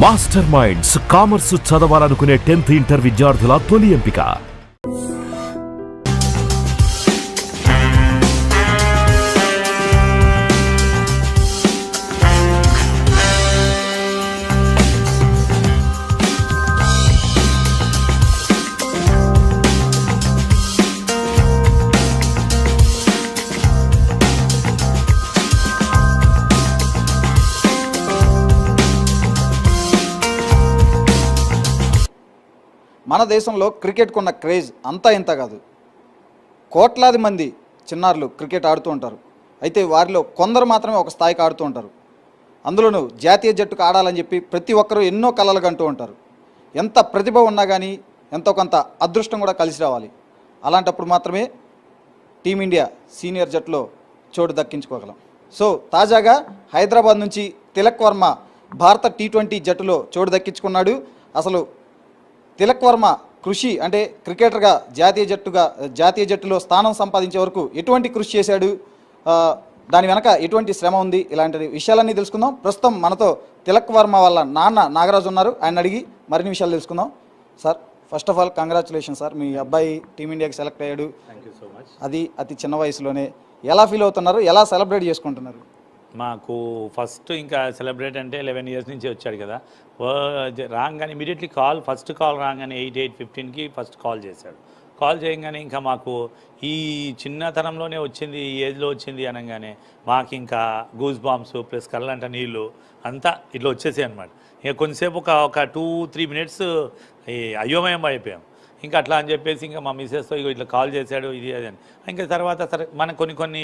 Master minds commerce చదవాలనుకునే 10th inter విద్యార్థుల తొలి ఎంపిక. మన దేశంలో క్రికెట్కు ఉన్న క్రేజ్ అంతా ఇంత కాదు. కోట్లాది మంది చిన్నారులు క్రికెట్ ఆడుతూ ఉంటారు. అయితే వారిలో కొందరు మాత్రమే ఒక స్థాయికి ఆడుతూ ఉంటారు. అందులోనూ జాతీయ జట్టుకు ఆడాలని చెప్పి ప్రతి ఒక్కరూ ఎన్నో కలలు కంటూ ఉంటారు. ఎంత ప్రతిభ ఉన్నా కానీ ఎంతో కొంత అదృష్టం కూడా కలిసి రావాలి. అలాంటప్పుడు మాత్రమే టీమిండియా సీనియర్ జట్టులో చోటు దక్కించుకోగలం. సో తాజాగా హైదరాబాద్ నుంచి తిలక్ వర్మ భారత T20 జట్టులో చోటు దక్కించుకున్నాడు. అసలు తిలక్ వర్మ కృషి అంటే క్రికెటర్గా జాతీయ జట్టులో స్థానం సంపాదించే వరకు ఎటువంటి కృషి చేశాడు, దాని వెనక ఎటువంటి శ్రమ ఉంది, ఇలాంటి విషయాలన్నీ తెలుసుకుందాం. ప్రస్తుతం మనతో తిలక్ వర్మ వాళ్ళ నాన్న నాగరాజు ఉన్నారు. ఆయన అడిగి మరిన్ని విషయాలు తెలుసుకుందాం. Sir, first of all congratulation sir, మీ అబ్బాయి టీమిండియాకి సెలెక్ట్ అయ్యాడు. అది అతి చిన్న వయసులోనే. ఎలా ఫీల్ అవుతున్నారు, ఎలా సెలబ్రేట్ చేసుకుంటున్నారు? మాకు ఫస్ట్ ఇంకా సెలబ్రేట్ అంటే 11 ఇయర్స్ నుంచి వచ్చాడు కదా, రాగానే ఇమీడియట్లీ ఫస్ట్ కాల్ రాగానే 8:15కి ఫస్ట్ కాల్ చేశాడు. కాల్ చేయగానే ఇంకా మాకు ఈ చిన్నతనంలోనే వచ్చింది, ఈ ఏజ్లో వచ్చింది అనగానే మాకు ఇంకా గూస్ బాంబ్స్ ప్లస్ కళ్ళంట నీళ్ళు అంతా ఇట్లా వచ్చేసాయి అనమాట. ఇక కొంచెంసేపు ఒక 2-3 మినిట్స్ అయోమయం అయిపోయాం. ఇంకా అట్లా అని చెప్పేసి ఇంకా మా మిస్సెస్తో ఇట్లా కాల్ చేశాడు ఇది అది అని. ఇంకా తర్వాత సరే మనకు కొన్ని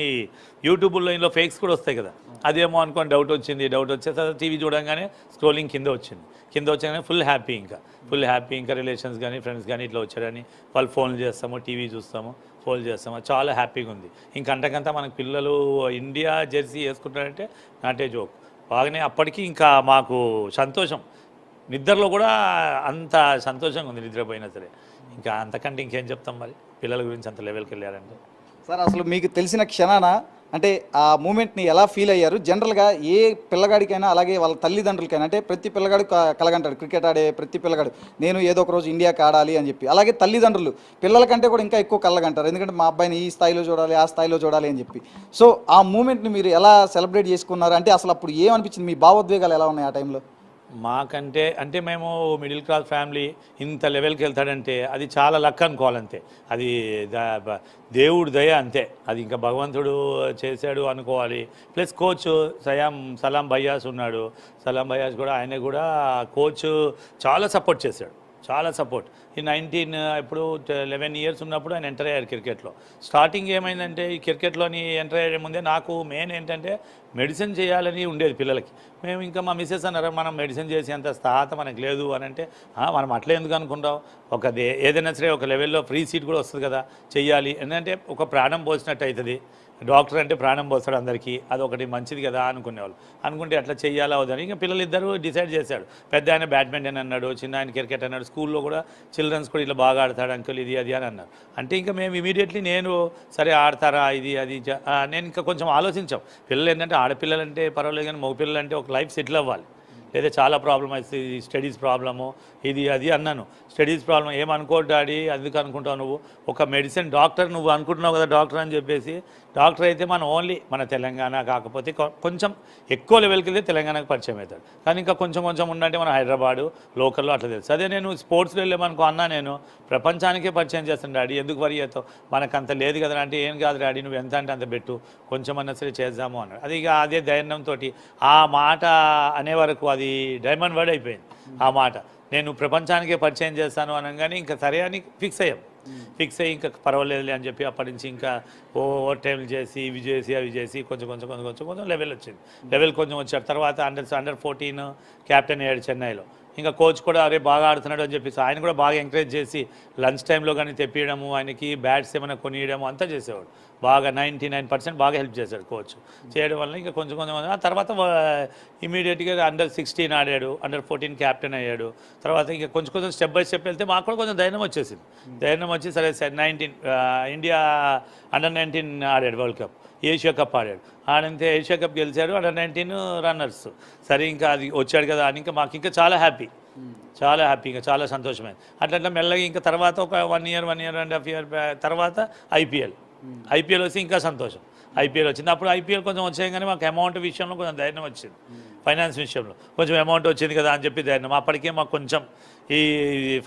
యూట్యూబ్లో ఇందులో ఫేక్స్ కూడా వస్తాయి కదా, అదేమో అనుకోని డౌట్ వచ్చేసి టీవీ చూడంగానే స్క్రోలింగ్ కింద వచ్చాగానే ఫుల్ హ్యాపీ ఇంకా రిలేషన్స్ కానీ ఫ్రెండ్స్ కానీ ఇట్లా వచ్చాడని వాళ్ళు ఫోన్లు చేస్తాము, టీవీ చూస్తాము, ఫోన్ చేస్తాము, చాలా హ్యాపీగా ఉంది. ఇంకా అంతకంతా మనకు పిల్లలు ఇండియా జెర్సీ వేసుకుంటారంటే నాటే జోక్. బాగానే అప్పటికి ఇంకా మాకు సంతోషం, నిద్రలో కూడా అంత సంతోషంగా ఉంది నిద్రపోయినా సరే. ఇంకా అంతకంటే ఇంకేం చెప్తాం మరి, పిల్లల గురించి అంత లెవెల్కి వెళ్ళారంటే. సార్, అసలు మీకు తెలిసిన క్షణాన అంటే ఆ మూమెంట్ని ఎలా ఫీల్ అయ్యారు? జనరల్గా ఏ పిల్లగాడికైనా అలాగే వాళ్ళ తల్లిదండ్రులకైనా, అంటే ప్రతి పిల్లగాడు కలగంటాడు, క్రికెట్ ఆడే ప్రతి పిల్లగాడు నేను ఏదో ఒక రోజు ఇండియాకి ఆడాలి అని చెప్పి. అలాగే తల్లిదండ్రులు పిల్లల కంటే కూడా ఇంకా ఎక్కువ కలగంటారు, ఎందుకంటే మా అబ్బాయిని ఈ స్థాయిలో చూడాలి, ఆ స్థాయిలో చూడాలి అని చెప్పి. సో ఆ మూమెంట్ని మీరు ఎలా సెలబ్రేట్ చేసుకున్నారు? అంటే అసలు అప్పుడు ఏమనిపించింది, మీ భావోద్వేగాలు ఎలా ఉన్నాయి ఆ టైంలో? మాకంటే అంటే మేము మిడిల్ క్లాస్ ఫ్యామిలీ, ఇంత లెవెల్కి వెళ్తాడంటే అది చాలా లక్ అనుకోవాలంతే, అది దేవుడు దయ అంతే, అది ఇంకా భగవంతుడు చేశాడు అనుకోవాలి. ప్లస్ కోచ్ సలాం బయ్యాస్ ఉన్నాడు, సలాం బయ్యాస్ కూడా ఆయన కూడా కోచ్ చాలా సపోర్ట్ చేశాడు, చాలా సపోర్ట్. ఈ 11 ఇయర్స్ ఉన్నప్పుడు ఆయన ఎంటర్ అయ్యారు క్రికెట్లో. స్టార్టింగ్ ఏమైందంటే ఈ క్రికెట్లోని ఎంటర్ అయ్యే ముందే నాకు మెయిన్ ఏంటంటే మెడిసిన్ చేయాలని ఉండేది పిల్లలకి. మేము ఇంకా మా మిస్సెస్ అన్నారు, మనం మెడిసిన్ చేసేంత స్థాత మనకు లేదు అని అంటే, మనం అట్లే ఎందుకు అనుకుంటాం, ఏదైనా సరే ఒక లెవెల్లో ఫ్రీ సీట్ కూడా వస్తుంది కదా, చెయ్యాలి ఎందుకంటే ఒక ప్రాణం పోసినట్టు అవుతుంది. డాక్టర్ అంటే ప్రాణం పోస్తాడు అందరికీ, అదొకటి మంచిది కదా అనుకునేవాళ్ళు. అనుకుంటే అట్లా చెయ్యాలా అవుదని ఇంకా పిల్లలిద్దరూ డిసైడ్ చేశాడు. పెద్ద ఆయన బ్యాడ్మింటన్ అన్నాడు, చిన్న ఆయన క్రికెట్ అన్నాడు, స్కూల్లో కూడా చిల్డ్రన్స్ కూడా ఇట్లా బాగా ఆడతాడు అంకుల్ ఇది అది అని అన్నారు. అంటే ఇంకా మేము ఇమీడియట్లీ నేను సరే ఆడతారా ఇది అది నేను ఇంకా కొంచెం ఆలోచించాం. పిల్లలు ఏంటంటే ఆడపిల్లలంటే పర్వాలేదు కానీ మగపిల్లలు అంటే ఒక లైఫ్ సెటిల్ అవ్వాలి, లేదా చాలా ప్రాబ్లం అవుతుంది, స్టడీస్ ప్రాబ్లము ఇది అది అన్నాను. స్టడీస్ ప్రాబ్లం ఏమనుకో డాడీ, అందుకు అనుకుంటావు నువ్వు ఒక మెడిసిన్ డాక్టర్, నువ్వు అనుకుంటున్నావు కదా డాక్టర్ అని చెప్పేసి. డాక్టర్ అయితే మనం ఓన్లీ మన తెలంగాణ కాకపోతే కొంచెం ఎక్కువ లెవెల్కి వెళ్తే తెలంగాణకు పరిచయం అవుతాడు, కానీ ఇంకా కొంచెం ఉండంటే మన హైదరాబాదు లోకల్లో అట్లా తెలుసు. అదే నేను స్పోర్ట్స్లో వెళ్ళామనుకో అన్నా నేను ప్రపంచానికే పరిచయం చేస్తాను డాడీ, ఎందుకు వరి అవుతావు, మనకు అంత లేదు కదా అంటే, ఏం కాదు డాడీ నువ్వు ఎంత అంటే అంత పెట్టు, కొంచెం అన్నా సరే చేద్దాము అన్నాడు. అది ఇక అదే ధైర్యంతో ఆ మాట అనే వరకు అది డైమండ్ వర్డ్ అయిపోయింది ఆ మాట. నేను ప్రపంచానికే పరిచయం చేస్తాను అనగానే ఇంకా సరే అని ఫిక్స్ అయ్యి ఇంకా పర్వాలేదులే అని చెప్పి అప్పటి నుంచి ఇంకా ఓవర్ టైంలు చేసి ఇవి చేసి అవి చేసి కొంచెం లెవెల్ వచ్చింది. లెవెల్ కొంచెం వచ్చాడు. తర్వాత అండర్ 14 క్యాప్టెన్ అయ్యాడు చెన్నైలో. ఇంకా కోచ్ కూడా అరే బాగా ఆడుతున్నాడు అని చెప్పేసి ఆయన కూడా బాగా ఎంకరేజ్ చేసి లంచ్ టైంలో కానీ తెప్పియడము, ఆయనకి బ్యాట్స్ ఏమైనా కొనియడము అంతా చేసేవాడు. బాగా 99% బాగా హెల్ప్ చేశాడు కోచ్. చేయడం వల్ల ఇంకా కొంచెం ఆ తర్వాత ఇమీడియట్గా అండర్ 16 ఆడాడు, అండర్ 14 క్యాప్టెన్ అయ్యాడు. తర్వాత ఇంకా కొంచెం స్టెప్ బై స్టెప్ వెళ్తే మాకు కూడా కొంచెం ధైర్యం వచ్చేసింది. ధైర్యం వచ్చి సరే 19 ఇండియా అండర్ 19 ఆడాడు వరల్డ్ కప్. ఏషియా కప్ ఆడాడు. ఆడంతే ఏషియా కప్ గెలిచాడు. Under-19 runners. సరే ఇంకా అది వచ్చాడు కదా అని ఇంకా మాకు ఇంకా చాలా హ్యాపీ, చాలా హ్యాపీగా, చాలా సంతోషమైంది. అట్లా మెల్లగా ఇంకా తర్వాత ఒక 1 ఇయర్ 1.5 ఇయర్ తర్వాత ఐపీఎల్ వస్తే ఇంకా సంతోషం. ఐపీఎల్ వచ్చింది. అప్పుడు ఐపీఎల్ కొంచెం వచ్చాయి కానీ మాకు అమౌంట్ విషయంలో కొంచెం ధైర్యం వచ్చింది. ఫైనాన్స్ విషయంలో కొంచెం అమౌంట్ వచ్చింది కదా అని చెప్పి ధైర్యం. అప్పటికే మాకు కొంచెం ఈ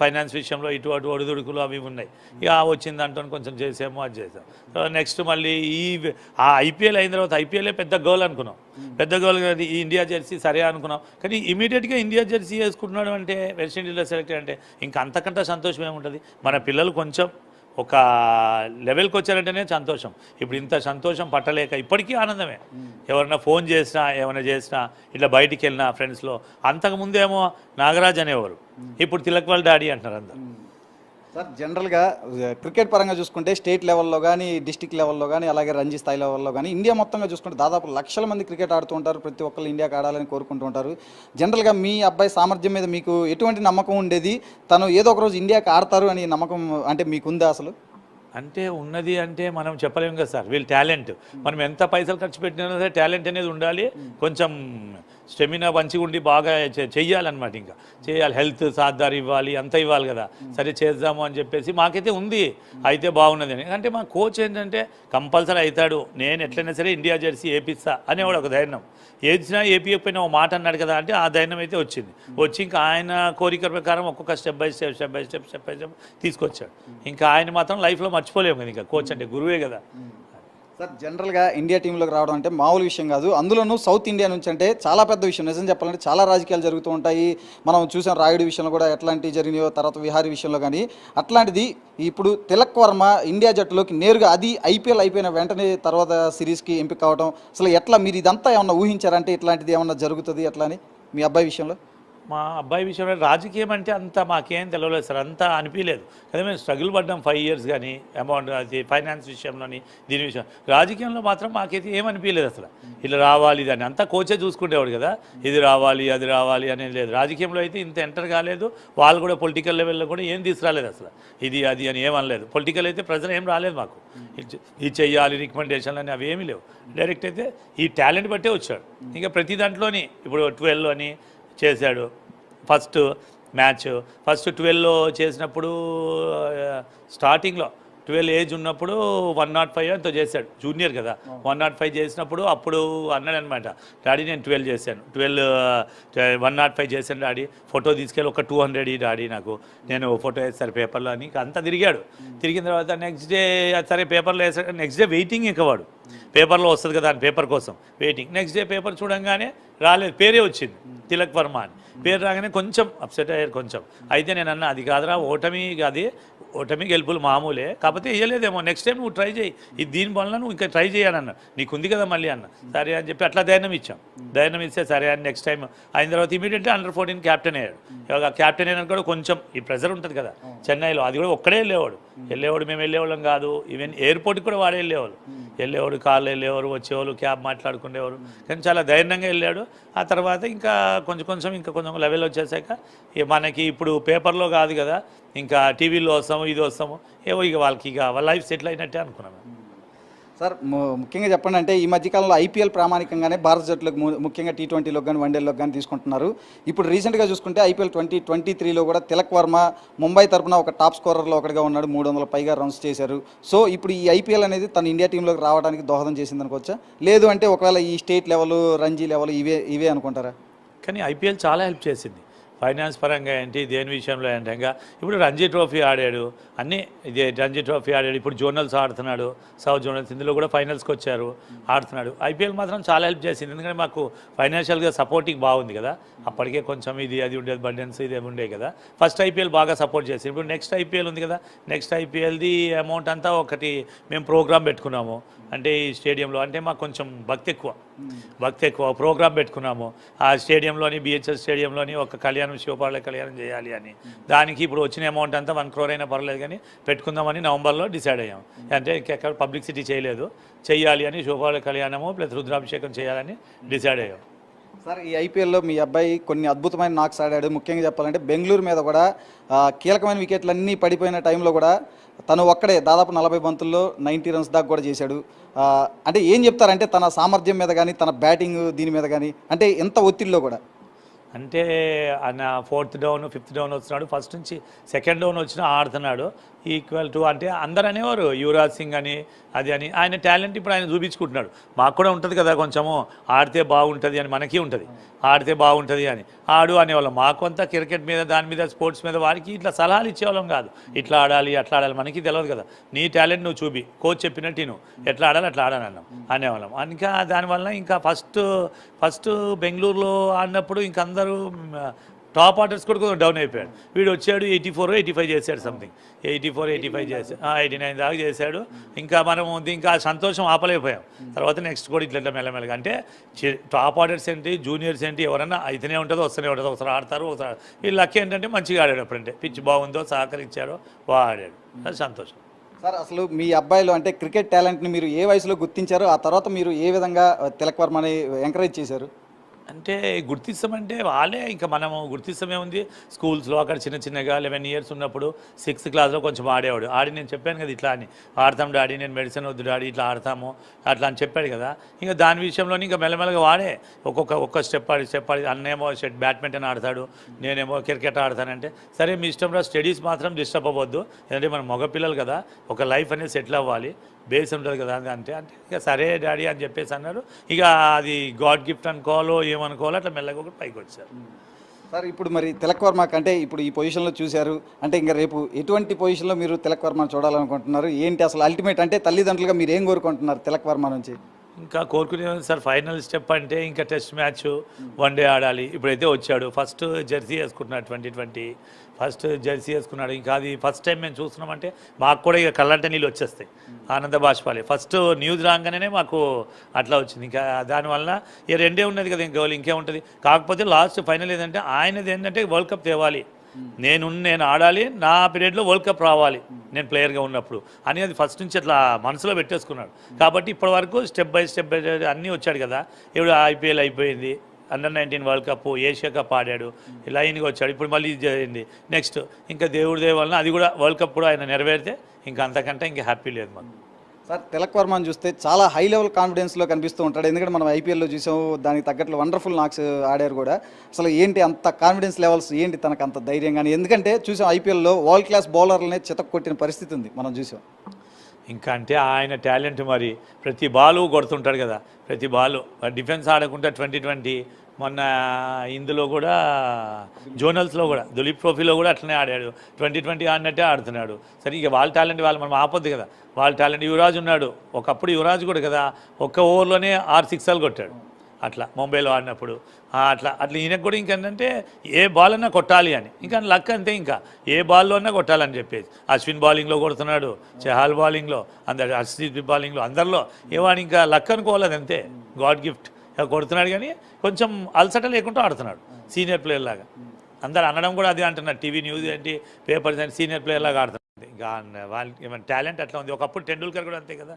ఫైనాన్స్ విషయంలో ఇటు అటు ఒడిదుడుకులు అవి ఉన్నాయి. ఇక వచ్చింది అంటూ కొంచెం చేసాము, అది చేసాం. నెక్స్ట్ మళ్ళీ ఆ ఐపీఎల్ అయిన తర్వాత ఐపీఎల్ఏ పెద్ద గోల్ అనుకున్నాం. పెద్ద గోల్ ఈ ఇండియా జెర్సీ సరే అనుకున్నాం. కానీ ఇమీడియట్గా ఇండియా జెర్సీ వేసుకుంటున్నాడు అంటే, వెస్టిండీస్లో సెలెక్ట్ అంటే ఇంకా అంతకంటే సంతోషం ఏముంటుంది. మన పిల్లలు కొంచెం ఒక లెవెల్కి వచ్చారంటేనే సంతోషం. ఇప్పుడు ఇంత సంతోషం పట్టలేక ఇప్పటికీ ఆనందమే. ఎవరైనా ఫోన్ చేసినా ఏమైనా చేసినా ఇట్లా బయటికి వెళ్ళినా ఫ్రెండ్స్లో, అంతకుముందేమో నాగరాజ్ అనేవారు, ఇప్పుడు తిలక్ వాళ్ళ డాడీ అంటున్నారు అందరు. సార్ జనరల్గా క్రికెట్ పరంగా చూసుకుంటే స్టేట్ లెవెల్లో కానీ, డిస్టిక్ లెవెల్లో కానీ, అలాగే రంజీ స్థాయి లెవెల్లో కానీ ఇండియా మొత్తంగా చూసుకుంటే దాదాపు లక్షల మంది క్రికెట్ ఆడుతూ ఉంటారు. ప్రతి ఒక్కరు ఇండియాకి ఆడాలని కోరుకుంటూ ఉంటారు. జనరల్గా మీ అబ్బాయి సామర్థ్యం మీద మీకు ఎటువంటి నమ్మకం ఉండేది? తను ఏదో ఒక రోజు ఇండియాకి ఆడతారు అని నమ్మకం అంటే మీకుందా అసలు? అంటే ఉన్నది అంటే మనం చెప్పలేము కదా సార్. వీళ్ళు టాలెంట్, మనం ఎంత పైసలు ఖర్చు పెట్టినా సరే టాలెంట్ అనేది ఉండాలి. కొంచెం స్టెమినా మంచిగా ఉండి బాగా చెయ్యాలన్నమాట. ఇంకా చేయాలి, హెల్త్ సాధారణ ఇవ్వాలి, అంతా ఇవ్వాలి కదా. సరే చేద్దాము అని చెప్పేసి మాకైతే ఉంది, అయితే బాగున్నది అని. అంటే మా కోచ్ ఏంటంటే కంపల్సరీ అవుతాడు, నేను ఎట్లయినా సరే ఇండియా జెర్సీ వేపిస్తా అనేవాడు ఒక ధైర్యం. ఏదిచ్చినా ఏపీయకపోయినా ఒక మాట అన్నాడు కదా అంటే ఆ ధైర్యం అయితే వచ్చింది. వచ్చి ఇంకా ఆయన కోరిక ప్రకారం ఒక్కొక్క స్టెప్ బై స్టెప్ తీసుకొచ్చాడు. ఇంకా ఆయన మాత్రం లైఫ్లో మర్చిపోలేము కదా. ఇంకా కోచ్ అంటే గురువే కదా. సార్ జనరల్గా ఇండియా టీంలోకి రావడం అంటే మామూలు విషయం కాదు. అందులోనూ సౌత్ ఇండియా నుంచి అంటే చాలా పెద్ద విషయం. నిజం చెప్పాలంటే చాలా రాజకీయాలు జరుగుతూ ఉంటాయి. మనం చూసాం రాయుడు విషయంలో కూడా ఎట్లాంటివి జరిగినాయో, తర్వాత విహారీ విషయంలో కానీ. అట్లాంటిది ఇప్పుడు తిలక్ వర్మ ఇండియా జట్టులోకి నేరుగా, అది ఐపీఎల్ అయిపోయిన వెంటనే తర్వాత సిరీస్కి ఎంపిక కావడం, అసలు ఎట్లా మీరు ఇదంతా ఏమన్నా ఊహించారంటే ఇట్లాంటిది ఏమన్నా జరుగుతుంది ఎట్లా అని మీ అబ్బాయి విషయంలో? మా అబ్బాయి విషయంలో రాజకీయం అంటే అంత మాకేం తెలియలేదు సార్, అంతా అనిపించలేదు కదా. మేము స్ట్రగుల్ పడ్డాం 5 years కానీ అమౌంట్ అది ఫైనాన్స్ విషయంలోని దీని విషయం. రాజకీయంలో మాత్రం మాకైతే ఏమనిపించలేదు అసలు. ఇలా రావాలి దాన్ని అంతా కోచే చూసుకునేవాడు కదా, ఇది రావాలి అది రావాలి అనేది లేదు. రాజకీయంలో అయితే ఇంత ఎంటర్ కాలేదు. వాళ్ళు కూడా పొలిటికల్ లెవెల్లో కూడా ఏం తీసుకురాలేదు అసలు, ఇది అది అని ఏమనలేదు. పొలిటికల్ అయితే ప్రెజర్ ఏం రాలేదు మాకు, ఇది చెయ్యాలి రికమెండేషన్లు అని అవి ఏమీ లేవు. డైరెక్ట్ అయితే ఈ టాలెంట్ బట్టే వచ్చాడు. ఇంకా ప్రతి దాంట్లోని ఇప్పుడు 12 అని చేశాడు. ఫస్ట్ 12లో చేసినప్పుడు స్టార్టింగ్లో 12 ఏజ్ ఉన్నప్పుడు 105 ఎంతో చేశాడు, జూనియర్ కదా. 105 చేసినప్పుడు అప్పుడు అన్నాడు అనమాట, డాడీ నేను 12 చేశాను, 105 చేశాను డాడీ, ఫోటో తీసుకెళ్ళి ఒక 200 డాడీ నాకు, నేను ఫోటో వేస్తాను పేపర్లో అని. అంతా తిరిగాడు. తిరిగిన తర్వాత నెక్స్ట్ డే సరే పేపర్లో వేసాడు. నెక్స్ట్ డే వెయిటింగ్ ఇంకవాడు, పేపర్లో వస్తుంది కదా అని పేపర్ కోసం వెయిటింగ్. నెక్స్ట్ డే పేపర్ చూడంగానే రాలేదు, పేరే వచ్చింది తిలక్ వర్మ అని. పేరు రాగానే కొంచెం అప్సెట్ అయ్యారు కొంచెం. అయితే నేను అన్నా అది కాదురా, ఓటమి గెలుపులు మామూలే, కాకపోతే వేయలేదేమో, నెక్స్ట్ టైం నువ్వు ట్రై చేయి, ఇది దీని వల్ల నువ్వు ఇంకా ట్రై చేయాలన్న, నీకు ఉంది కదా మళ్ళీ అన్న. సరే అని చెప్పి అట్లా ధైర్యం ఇచ్చాం. ధైర్యం ఇస్తే సరే అని నెక్స్ట్ టైం అయిన తర్వాత ఇమీడియట్లీ అండర్-14 క్యాప్టెన్ అయ్యాడు. ఇవాళ క్యాప్టెన్ అయినా కూడా కొంచెం ఈ ప్రెజర్ ఉంటుంది కదా చెన్నైలో, అది కూడా ఒక్కడే వెళ్ళేవాడు. మేము వెళ్ళేవాళ్ళం కాదు, ఈవెన్ ఎయిర్పోర్ట్కి కూడా వాడే వెళ్ళేవాడు, కార్లో వెళ్ళేవారు, వచ్చేవాళ్ళు, క్యాబ్ మాట్లాడుకునేవారు. కానీ చాలా ధైర్యంగా వెళ్ళాడు. ఆ తర్వాత ఇంకా కొంచెం లెవెల్ వచ్చేసాక మనకి ఇప్పుడు పేపర్లో కాదు కదా, ఇంకా టీవీలో వస్తాము, ఇది వస్తాము, ఏవో ఇక వాళ్ళకి ఇక వాళ్ళ లైఫ్ సెటిల్ అయినట్టే అనుకున్నాను. సార్ ముఖ్యంగా చెప్పండి అంటే ఈ మధ్యకాలంలో ఐపీఎల్ ప్రామాణికంగానే భారత జట్టులకు ముఖ్యంగా T20లోకి కానీ వన్డేలోకి కానీ తీసుకుంటున్నారు. ఇప్పుడు రీసెంట్గా చూసుకుంటే ఐపీఎల్ 2023లో కూడా తిలక్ వర్మ ముంబై తరఫున ఒక టాప్ స్కోరర్లో ఒకటిగా ఉన్నాడు, 300 పైగా రన్స్ చేశారు. సో ఇప్పుడు ఈ ఐపీఎల్ అనేది తన ఇండియా టీంలోకి రావడానికి దోహదం చేసింది అనుకోవచ్చా? లేదు అంటే ఒకవేళ ఈ స్టేట్ లెవెల్, రంజీ లెవెల్ ఇవే అనుకుంటారా? కానీ ఐపీఎల్ చాలా హెల్ప్ చేసింది ఫైనాన్స్ పరంగా ఏంటి, దేని విషయంలో ఏంటంగా. ఇప్పుడు రంజీ ట్రోఫీ ఆడాడు, అన్నీ ఇదే రంజీ ట్రోఫీ ఆడాడు, ఇప్పుడు జోనల్స్ ఆడుతున్నాడు, సౌత్ జోనల్స్, ఇందులో కూడా ఫైనల్స్కి వచ్చారు, ఆడుతున్నాడు. ఐపీఎల్ మాత్రం చాలా హెల్ప్ చేసింది, ఎందుకంటే మాకు ఫైనాన్షియల్గా సపోర్టింగ్ బాగుంది కదా. అప్పటికే కొంచెం ఇది అది ఉండేది, బర్డెన్స్ ఇది ఉండే కదా. ఫస్ట్ ఐపీఎల్ బాగా సపోర్ట్ చేసింది. ఇప్పుడు నెక్స్ట్ ఐపీఎల్ ఉంది కదా, నెక్స్ట్ ఐపీఎల్ది అమౌంట్ అంతా ఒకటి మేము ప్రోగ్రామ్ పెట్టుకున్నాము. అంటే ఈ స్టేడియంలో అంటే మాకు కొంచెం భక్తి ఎక్కువ ప్రోగ్రామ్ పెట్టుకున్నాము. ఆ స్టేడియంలోని BHS స్టేడియంలోని ఒక కళ్యాణం, శివపార్ల కళ్యాణం చేయాలి అని. దానికి ఇప్పుడు వచ్చిన అమౌంట్ అంతా 1 crore అయినా పర్లేదు కానీ పెట్టుకుందామని నవంబర్లో డిసైడ్ అయ్యాం. అంటే ఇంకెక్కడ పబ్లిసిటీ చేయలేదు, చెయ్యాలి అని శివపార్ల కళ్యాణము ప్లస్ రుద్రాభిషేకం చేయాలని డిసైడ్ అయ్యాం. సార్ ఈ ఐపీఎల్లో మీ అబ్బాయి కొన్ని అద్భుతమైన నాక్స్ ఆడాడు. ముఖ్యంగా చెప్పాలంటే బెంగళూరు మీద కూడా కీలకమైన వికెట్లు అన్నీ పడిపోయిన టైంలో కూడా తను ఒక్కడే దాదాపు 40 బంతుల్లో 90 runs దాకా కూడా చేశాడు. అంటే ఏం చెప్తారంటే తన సామర్థ్యం మీద కానీ తన బ్యాటింగ్ దీని మీద కానీ అంటే ఎంత ఒత్తిడిలో కూడా అంటే ఆయన 4th డౌన్ 5th డౌన్ వస్తున్నాడు, ఫస్ట్ నుంచి 2nd డౌన్ వచ్చినా ఆడుతున్నాడు ఈక్వల్ టు. అంటే అందరు అనేవారు యువరాజ్ సింగ్ అని అది అని. ఆయన టాలెంట్ ఇప్పుడు ఆయన చూపించుకుంటున్నాడు. మాకు కూడా ఉంటుంది కదా కొంచెము ఆడితే బాగుంటుంది అని, మనకి ఉంటుంది ఆడితే బాగుంటుంది అని ఆడు అనేవాళ్ళం. మాకు అంతా క్రికెట్ మీద దాని మీద స్పోర్ట్స్ మీద వారికి ఇట్లా సలహాలు ఇచ్చేవాళ్ళం కాదు. ఇట్లా ఆడాలి అట్లా ఆడాలి మనకి తెలియదు కదా, నీ టాలెంట్ నువ్వు చూపి, కోచ్ చెప్పినట్టు నువ్వు ఎట్లా ఆడాలి అట్లా ఆడాలి అన్నాం అనేవాళ్ళం. ఇంకా దానివల్ల ఇంకా ఫస్ట్ బెంగళూరులో ఆడినప్పుడు ఇంక అందరూ టాప్ ఆర్డర్స్ కూడా కొంచెం డౌన్ అయిపోయాడు. వీడు వచ్చాడు 84 85 చేశాడు, సంథింగ్ 84 85 చేశాడు, 89 దాకా చేశాడు. ఇంకా మనం ఇంకా సంతోషం ఆపలేకపోయాం. తర్వాత నెక్స్ట్ కూడా ఇట్లా మెల్లమెల్లగా అంటే టాప్ ఆర్డర్స్ ఏంటి జూనియర్స్ ఏంటి ఎవరన్నా అయితేనే ఉంటుందో వస్తూనే ఉంటుంది, ఒకసారి ఆడతారు ఒకసారి. వీళ్ళు లక్ ఏంటంటే మంచిగా ఆడాడు, అప్పుడంటే పిచ్ బాగుందో సహకరించాడో బాగా ఆడాడు, అది సంతోషం. సార్ అసలు మీ అబ్బాయిలో అంటే క్రికెట్ టాలెంట్ని మీరు ఏ వయసులో గుర్తించారు, ఆ తర్వాత మీరు ఏ విధంగా తిలక్ వర్మని ఎంకరేజ్ చేశారు? అంటే గుర్తిస్తామంటే వాళ్ళే, ఇంకా మనము గుర్తిస్తామే ఉంది. స్కూల్స్లో అక్కడ చిన్నగా 11 years ఉన్నప్పుడు 6th క్లాస్లో కొంచెం ఆడేవాడు. నేను చెప్పాను కదా ఇట్లా అని, ఆడతాం డాడీ, నేను మెడిసిన్ వద్దు డాడీ, ఇట్లా ఆడతాము అట్లా అని చెప్పాడు కదా. ఇంకా దాని విషయంలోనే ఇంకా మెల్లమెల్లగా వాడే ఒక్క స్టెప్ ఆడి అన్నేమో బ్యాడ్మింటన్ ఆడతాడు, నేనేమో క్రికెట్ ఆడతానంటే సరే మీ ఇష్టం రా, స్టడీస్ మాత్రం డిస్టర్బ్ అవ్వద్దు, ఎందుకంటే మనం మగపిల్లలు కదా, ఒక లైఫ్ అనేది సెటిల్ అవ్వాలి, బేస్ ఉంటుంది కదా అంటే ఇక సరే డాడీ అని చెప్పేసి అన్నారు. ఇక అది గాడ్ గిఫ్ట్ అనుకోవాలో ఏమనుకోవాలో అట్లా మెల్లగా ఒకటి పైకి వచ్చారు. సార్ ఇప్పుడు మరి తిలక్ వర్మ కంటే ఇప్పుడు ఈ పొజిషన్లో చూశారు అంటే ఇంకా రేపు ఎటువంటి పొజిషన్లో మీరు తిలక్ వర్మను చూడాలనుకుంటున్నారు ఏంటి అసలు అల్టిమేట్ అంటే తల్లిదండ్రులుగా మీరు ఏం కోరుకుంటున్నారు తిలక్ వర్మ నుంచి? ఇంకా కోరుకునేది సార్ ఫైనల్ స్టెప్ అంటే ఇంకా టెస్ట్ మ్యాచ్ 1 డే ఆడాలి. ఇప్పుడైతే వచ్చాడు, ఫస్ట్ జెర్సీ వేసుకుంటున్నాడు, 2020 ఫస్ట్ జెర్సీ వేసుకున్నాడు. ఇంకా అది ఫస్ట్ టైం మేము చూస్తున్నామంటే మాకు కూడా ఇక కళ్ళంటే నీళ్ళు వచ్చేస్తాయి, ఆనంద బాష్పాలే. ఫస్ట్ న్యూస్ రాగానే మాకు అట్లా వచ్చింది. ఇంకా దానివల్ల ఇక 2 ఉన్నది కదా, ఇంకా గోల్ ఇంకేముంటుంది. కాకపోతే లాస్ట్ ఫైనల్ ఏంటంటే ఆయనది ఏంటంటే వరల్డ్ కప్ తేవాలి, నేను ఆడాలి, నా పీరియడ్లో వరల్డ్ కప్ రావాలి నేను ప్లేయర్గా ఉన్నప్పుడు అని అది ఫస్ట్ నుంచి అట్లా మనసులో పెట్టేసుకున్నాడు. కాబట్టి ఇప్పటి వరకు స్టెప్ బై స్టెప్ అన్నీ వచ్చాడు కదా. ఇప్పుడు IPL అయిపోయింది, Under-19 world cup, Asia cup ఆడాడు, లైన్గా వచ్చాడు. ఇప్పుడు మళ్ళీ ఇది జరిగింది. నెక్స్ట్ ఇంకా దేవుడి దయ వలన అది కూడా వరల్డ్ కప్ కూడా ఆయన నెరవేరితే ఇంకా అంతకంటే ఇంకా హ్యాపీ లేదు మాకు. సార్ తిలక్ వర్మని చూస్తే చాలా హై లెవెల్ కాన్ఫిడెన్స్లో కనిపిస్తూ ఉంటాడు, ఎందుకంటే మనం IPLలో చూసాము, దానికి తగ్గట్లు వండర్ఫుల్ నాక్స్ ఆడారు కూడా. అసలు ఏంటి అంత కాన్ఫిడెన్స్ లెవెల్స్ ఏంటి తనకు అంత ధైర్యం కానీ? ఎందుకంటే చూసాం IPLలో వరల్డ్ క్లాస్ బౌలర్లనే చితక్ కొట్టిన పరిస్థితి ఉంది మనం చూసాం. ఇంకా అంటే ఆయన టాలెంట్ మరి ప్రతి బాలు కొడుతుంటాడు కదా, ప్రతి బాలు డిఫెన్స్ ఆడకుండా 2020 మొన్న ఇందులో కూడా జోనల్స్లో కూడా దులీప్ ట్రోఫీలో కూడా అట్లనే ఆడాడు, 2020 ఆడినట్టే ఆడుతున్నాడు. సరే ఇక వాళ్ళ టాలెంట్ వాళ్ళు మనం ఆపొద్దు కదా, వాళ్ళ టాలెంట్. యువరాజ్ ఉన్నాడు, ఒకప్పుడు యువరాజ్ కూడా కదా ఒక్క ఓవర్లోనే 6 6లు కొట్టాడు అట్లా ముంబైలో ఆడినప్పుడు. అట్లా ఈయనకు కూడా ఇంకేంటంటే ఏ బాల్ అన్నా కొట్టాలి అని, ఇంకా లక్ అంతే, ఇంకా ఏ బాల్లో అన్నా కొట్టాలని చెప్పేసి. అశ్విన్ బౌలింగ్లో కొడుతున్నాడు, చహాల్ బౌలింగ్లో, అందరు హర్షదీప్ బౌలింగ్లో, అందరిలో ఏవాడు ఇంకా లక్ అనుకోవాలి, అంతే గాడ్ గిఫ్ట్ కొడుతున్నాడు. కానీ కొంచెం అలసట లేకుండా ఆడుతున్నాడు సీనియర్ ప్లేయర్ లాగా. అందరు అనడం కూడా అదే అంటున్నారు, టీవీ న్యూస్ ఏంటి పేపర్స్ ఏంటి, సీనియర్ ప్లేయర్ లాగా ఆడుతున్నాడు. ఇంకా వాళ్ళకి ఏమైనా టాలెంట్ అట్లా ఉంది. ఒకప్పుడు టెండూల్కర్ కూడా అంతే కదా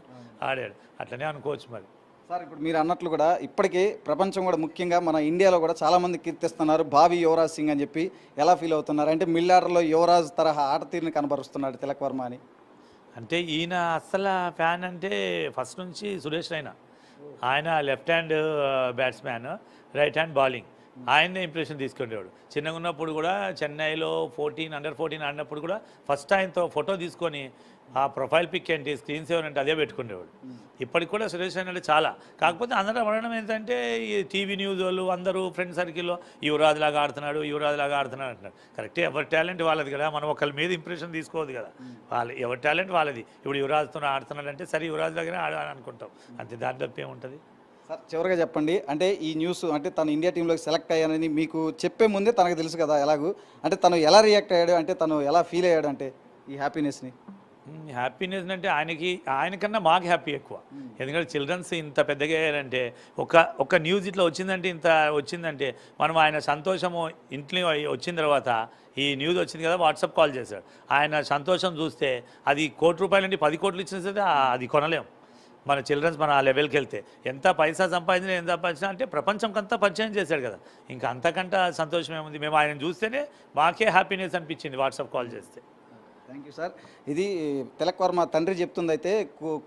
ఆడాడు, అట్లనే అనుకోవచ్చు మరి. సార్ ఇప్పుడు మీరు అన్నట్లు కూడా ఇప్పటికీ ప్రపంచం కూడా ముఖ్యంగా మన ఇండియాలో కూడా చాలామంది కీర్తిస్తున్నారు భావి యువరాజ్ సింగ్ అని చెప్పి. ఎలా ఫీల్ అవుతున్నారు అంటే మిడిల్ ఆర్డర్లో యువరాజ్ తరహా ఆట తీరుని కనబరుస్తున్నాడు తిలక్ వర్మ అని? అంటే ఈయన అస్సలు ఫ్యాన్ అంటే ఫస్ట్ నుంచి సురేష్ రైనా. ఆయన left hand batsman, right hand bowling, ఆయన్నే ఇంప్రెషన్ తీసుకునేవాడు. చిన్నగా ఉన్నప్పుడు కూడా చెన్నైలో Under-14 ఆడినప్పుడు కూడా ఫస్ట్ ఆయనతో ఫోటో తీసుకొని ఆ ప్రొఫైల్ పిక్ ఏంటి, స్క్రీన్ సేవర్ అంటే అదే పెట్టుకునేవాడు. ఇప్పటికి కూడా సురేష్ రైనా అంటే చాలా. కాకపోతే అందరూ అనడం ఏంటంటే ఈ టీవీ న్యూస్ వాళ్ళు అందరూ ఫ్రెండ్ సర్కిల్లో యువరాజ్ లాగా ఆడుతున్నాడు అంటున్నారు. కరెక్టే, ఎవరి టాలెంట్ వాళ్ళది కదా, మనం ఒకరి మీద ఇంప్రెషన్ తీసుకోవద్దు కదా, ఎవరి టాలెంట్ వాళ్ళది. ఇప్పుడు యువరాజ్తో ఆడుతున్నాడు అంటే సరే యువరాజ్ లాగానే ఆడాలని అనుకుంటాం అంతే, దాని తప్ప ఏముంటుంది. సార్ చివరిగా చెప్పండి, అంటే ఈ న్యూస్ అంటే తను ఇండియా టీంలోకి సెలెక్ట్ అయ్యానని మీకు చెప్పే ముందే తనకు తెలుసు కదా ఎలాగూ, అంటే తను ఎలా రియాక్ట్ అయ్యాడు, అంటే తను ఎలా ఫీల్ అయ్యాడు అంటే ఈ హ్యాపీనెస్ని? హ్యాపీనెస్ అంటే ఆయనకన్నా మాకు హ్యాపీ ఎక్కువ. ఎందుకంటే చిల్డ్రన్స్ ఇంత పెద్దగా అయ్యారంటే ఒక న్యూస్ ఇట్లా వచ్చిందంటే మనం ఆయన సంతోషము ఇంట్లో వచ్చిన తర్వాత ఈ న్యూస్ వచ్చింది కదా వాట్సాప్ కాల్ చేశాడు. ఆయన సంతోషం చూస్తే అది ₹1,00,00,000 10 కోట్లు ఇచ్చిన సరే అది కొనలేం. మన చిల్డ్రన్స్ మన ఆ లెవెల్కి వెళ్తే ఎంత పైసా సంపాదించినా ఎంత సంపాదించినా అంటే ప్రపంచంకంతా పరిచయం చేశాడు కదా, ఇంకా అంతకంటే సంతోషం ఏముంది. మేము ఆయన చూస్తేనే మాకే హ్యాపీనెస్ అనిపించింది వాట్సాప్ కాల్ చేస్తే. Thank you sir. ఇది తిలక్ వర్మ తండ్రి చెప్తుంది అయితే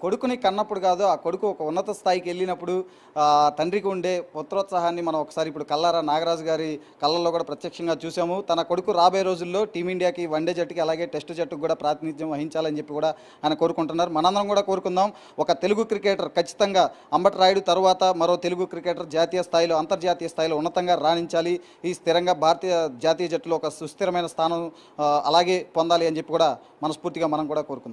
కొడుకుని కన్నప్పుడు కాదు, ఆ కొడుకు ఒక ఉన్నత స్థాయికి వెళ్ళినప్పుడు ఆ తండ్రికి ఉండే పుత్రోత్సాహాన్ని మనం ఒకసారి ఇప్పుడు కల్లారా నాగరాజు గారి కళ్ళల్లో కూడా ప్రత్యక్షంగా చూసాము. తన కొడుకు రాబోయే రోజుల్లో టీమిండియాకి వన్డే జట్టుకి అలాగే టెస్ట్ జట్టుకు కూడా ప్రాతినిధ్యం వహించాలని చెప్పి కూడా ఆయన కోరుకుంటున్నారు. మనందరం కూడా కోరుకుందాం ఒక తెలుగు క్రికెటర్ ఖచ్చితంగా అంబటి రాయుడు తర్వాత మరో తెలుగు క్రికెటర్ జాతీయ స్థాయిలో అంతర్జాతీయ స్థాయిలో ఉన్నతంగా రాణించాలి. ఈ స్థిరంగా భారతీయ జాతీయ జట్టులో ఒక సుస్థిరమైన స్థానం అలాగే పొందాలి అని చెప్పి కూడా మనస్ఫూర్తిగా మనం కూడా కోరుకుందాం.